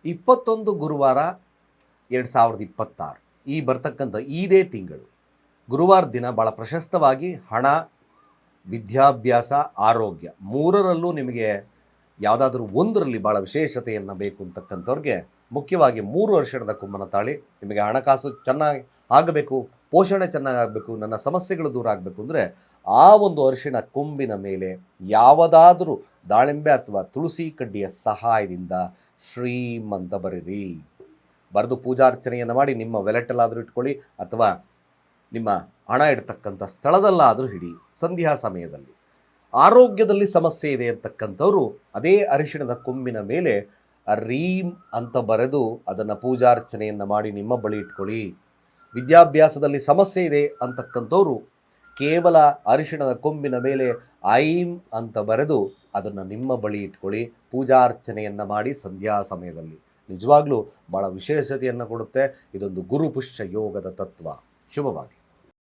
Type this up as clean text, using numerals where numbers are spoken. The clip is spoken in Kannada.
21 ಗುರುವಾರ 2026 ಈ ಬರ್ತಕ್ಕಂಥ ಇದೇ ತಿಂಗಳು ಗುರುವಾರ ದಿನ ಭಾಳ ಪ್ರಶಸ್ತವಾಗಿ ಹಣ, ವಿದ್ಯಾಭ್ಯಾಸ, ಆರೋಗ್ಯ ಮೂರರಲ್ಲೂ ನಿಮಗೆ ಯಾವುದಾದ್ರೂ ಒಂದರಲ್ಲಿ ಭಾಳ ವಿಶೇಷತೆಯನ್ನು ಬೇಕು ಅಂತಕ್ಕಂಥವ್ರಿಗೆ ಮುಖ್ಯವಾಗಿ 3 ಅರಿಶಿಣದ ಕೊಂಬನ್ನು ತಾಳಿ. ನಿಮಗೆ ಹಣಕಾಸು ಚೆನ್ನಾಗಿ ಆಗಬೇಕು, ಪೋಷಣೆ ಚೆನ್ನಾಗಾಗಬೇಕು, ನನ್ನ ಸಮಸ್ಯೆಗಳು ದೂರ ಆಗಬೇಕು ಅಂದರೆ ಆ ಒಂದು ಅರಿಶಿಣ ಕೊಂಬಿನ ಮೇಲೆ ಯಾವುದಾದರೂ ದಾಳಿಂಬೆ ಅಥವಾ ತುಳಸಿ ಕಡ್ಡಿಯ ಸಹಾಯದಿಂದ ಶ್ರೀಮ್ ಅಂತ ಬರೀರಿ. ಬರೆದು ಪೂಜಾರ್ಚನೆಯನ್ನು ಮಾಡಿ ನಿಮ್ಮ ವ್ಯಾಲೆಟಲ್ಲಾದರೂ ಇಟ್ಕೊಳ್ಳಿ ಅಥವಾ ನಿಮ್ಮ ಹಣ ಇಡ್ತಕ್ಕಂಥ ಸ್ಥಳದಲ್ಲಾದರೂ ಹಿಡಿ. ಸಂಧ್ಯಾ ಸಮಯದಲ್ಲಿ ಆರೋಗ್ಯದಲ್ಲಿ ಸಮಸ್ಯೆ ಇದೆ ಅಂತಕ್ಕಂಥವ್ರು ಅದೇ ಅರಿಶಿಣದ ಕೊಂಬಿನ ಮೇಲೆ ರೀಮ್ ಅಂತ ಬರೆದು ಅದನ್ನು ಪೂಜಾರ್ಚನೆಯನ್ನು ಮಾಡಿ ನಿಮ್ಮ ಬಳಿ ಇಟ್ಕೊಳ್ಳಿ. ವಿದ್ಯಾಭ್ಯಾಸದಲ್ಲಿ ಸಮಸ್ಯೆ ಇದೆ ಅಂತಕ್ಕಂಥವ್ರು ಕೇವಲ ಅರಿಶಿಣದ ಕೊಂಬಿನ ಮೇಲೆ ಐಂ ಅಂತ ಬರೆದು ಅದನ್ನು ನಿಮ್ಮ ಬಳಿ ಇಟ್ಕೊಳ್ಳಿ. ಪೂಜಾರ್ಚನೆಯನ್ನು ಮಾಡಿ ಸಂಧ್ಯಾ ಸಮಯದಲ್ಲಿ ನಿಜವಾಗ್ಲೂ ಭಾಳ ವಿಶೇಷತೆಯನ್ನು ಕೊಡುತ್ತೆ. ಇದೊಂದು ಗುರುಪುಷ್ಯ ಯೋಗದ ತತ್ವ. ಶುಭವಾಗಿ.